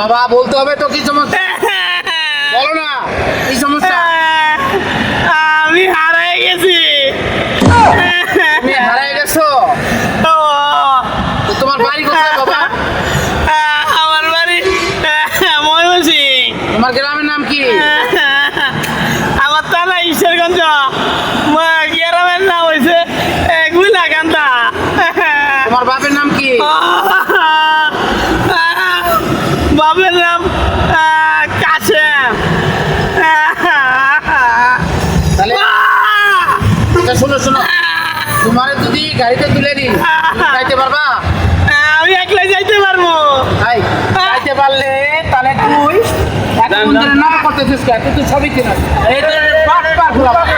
বাবা বলতে হবে তো, কি সমস্যা বলো না, কি সমস্যা? আমি হারিয়ে গেছি। তুমি হারিয়ে গেছো? ও, তো তোমার বাড়ি কোথায় বাবা? আমার বাড়ি ময়মনসিং। তোমার গ্রামের নাম কি? আমার থানা ঈশ্বরগঞ্জ। গ্রামের নাম হয়েছে গুলাকান্দা। তোমার বাপের নাম কি? বাবার নাম কাশেম। তাহলে আচ্ছা, শোনো শোনো, তোমার যদি গাড়িতে তুলে দিই তুমি যাইতে পারবা? আমি একলাই যাইতে পারবো। তাই যাইতে পারলে তাহলে তুই এত মন্দিরের নাটক করতেছিস কে? তুই তো সবই চিনিস। এই তো বাপ বাপ বাপ।